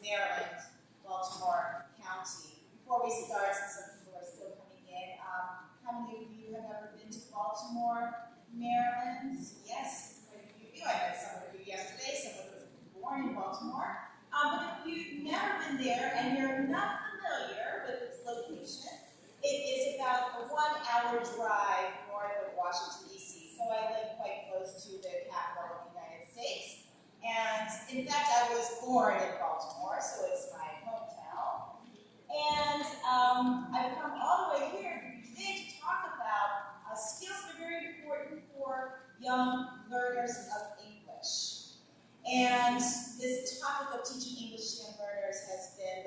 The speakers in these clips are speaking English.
Maryland, Baltimore County. Before we start, since some people are still coming in, how many of you have ever been to Baltimore, Maryland? Yes, quite a few of you. I met some of you yesterday, some of you were born in Baltimore. But if you've never been there and you're not familiar with its location, it is about a 1-hour drive north of Washington, D.C. So I live quite close to the capital of the United States. And in fact, I was born in Baltimore, so it's my hometown. And I've come all the way here today to talk about skills that are very important for young learners of English. And this topic of teaching English to young learners has been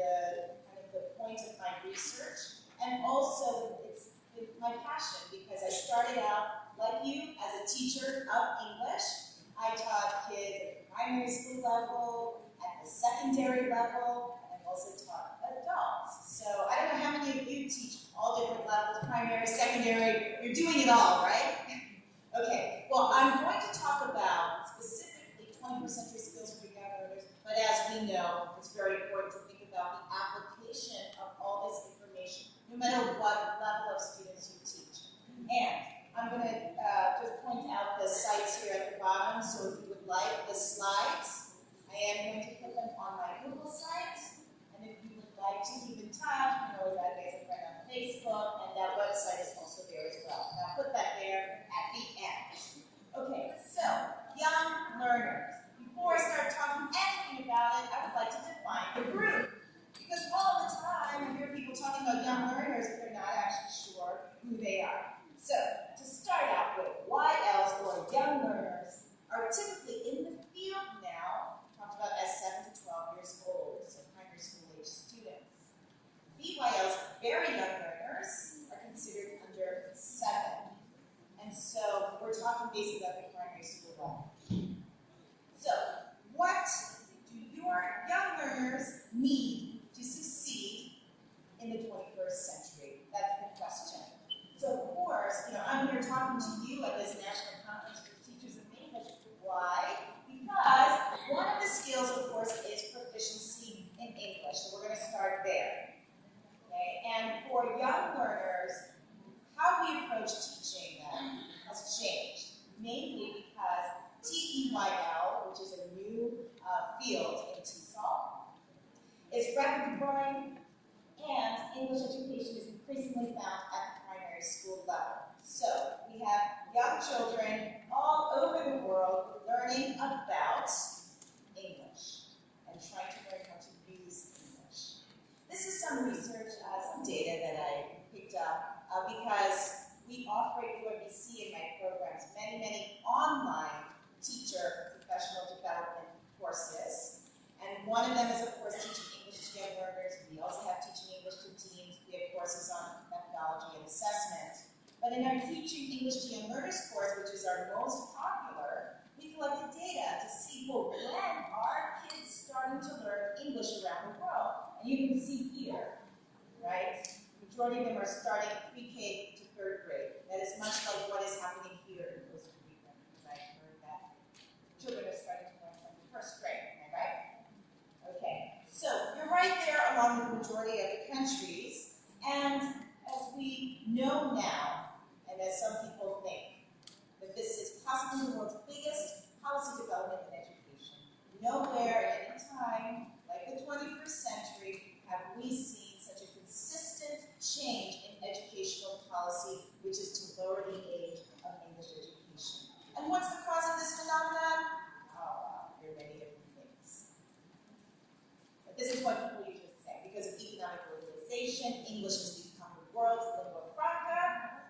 the point of my research, and also it's been my passion because I started out, like you, as a teacher of English. I taught kids at the primary school level, at the secondary level, and I've also taught adults. So I don't know how many of you teach all different levels, primary, secondary, you're doing it all, right? Okay, well, I'm going to talk about specifically 21st century skills for young learners, but as we know, it's very important to think about the application of all this information, no matter what level of students you teach. And I'm going to just point out the sites here at the bottom, so if you would like the slides, I am going to put them on my Google site, and if you would like to keep in touch, you can always add me as a friend on Facebook, and that website is also there as well. And I'll put that there at the end. Okay, so, young learners. Before I start talking anything about it, I would like to define the group. Because all the time I hear people talking about young learners, but they're not actually sure who they are. So, to start out with, YLs, or young learners, are typically in the field now, talked about as 7 to 12 years old, so primary school age students. BYLs, very young learners, are considered under 7. And so, we're talking basically about the primary school level. So, what do your young learners need to succeed in the 21st century? That's the question. So, of course, I'm here talking to you at this National Conference for Teachers of English. Why? Because one of the skills, of course, is proficiency in English. So, we're going to start there. Okay? And for young learners, how we approach teaching them has changed, mainly because TEYL, which is a new field in TESOL, is rapidly growing, and English education is increasingly found at the primary school level. So we have young children all over the world learning about English and trying to learn how to use English. This is some research, some data that I picked up because we offer at UMBC in my programs many online teacher professional development courses. And one of them is, of course, teaching English to young learners. We also have teaching English to teens. We have courses on methodology and assessment. But in our teaching English to young learners course, which is our most popular, we collected data to see, well, when are kids starting to learn English around the world? And you can see here, right? The majority of them are starting pre-K to 3rd grade. That is much like what is happening here in Costa Rica, right? Where that children are starting to learn from the 1st grade, am I right? Okay, so you're right there along the majority of the countries, and as we know now, and as some people think, that this is possibly the world's biggest policy development in education. Nowhere at any time, like the 21st century, have we seen such a consistent change in educational policy, which is to lower the age of English education. And what's the cause of this phenomenon? Oh, there are many different things. But this is what people usually say. Because of economic globalization, English has become the world's lingua franca.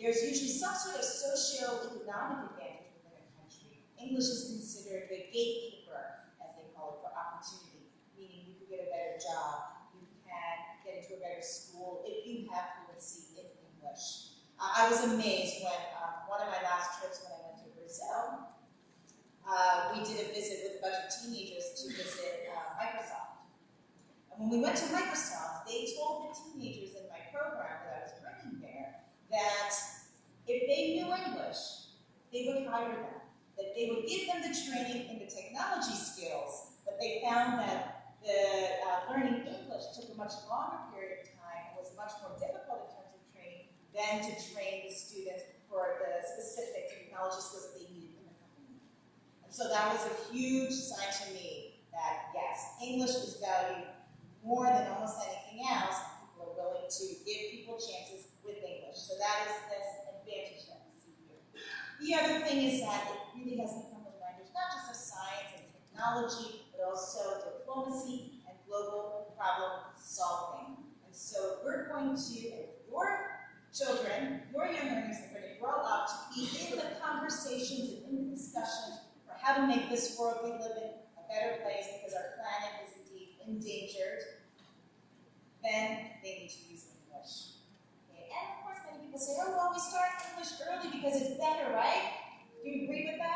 There's usually some sort of socio-economic advantage within a country. English is considered the gatekeeper, as they call it, for opportunity, meaning you can get a better job, you can get into a better school if you have fluency in English. I was amazed when one of my last trips when I went to Brazil, we did a visit with a bunch of teenagers to visit Microsoft. And when we went to Microsoft, they told the teenagers in my program that I was bringing there that if they knew English, they would hire them, that they would give them the training in the technology skills, but they found that the English took a much longer period of time and was much more difficult in terms of training than to train the students for the specific technology skills that they needed in the company. And so that was a huge sign to me that, yes, English is valued more than almost anything else. People are willing to give people chances with English. So that is this advantage that we see here. The other thing is that it really has become a language not just of science and technology, but also diplomacy and global problem solving. And so we're going to, your children, your young learners are going to grow up to be in the conversations and in the discussions for how to make this world we live in a better place because our planet is indeed endangered. Then they need to use English. Okay? And of course, many people say, oh, well, we start English early because it's better, right? Do you agree with that?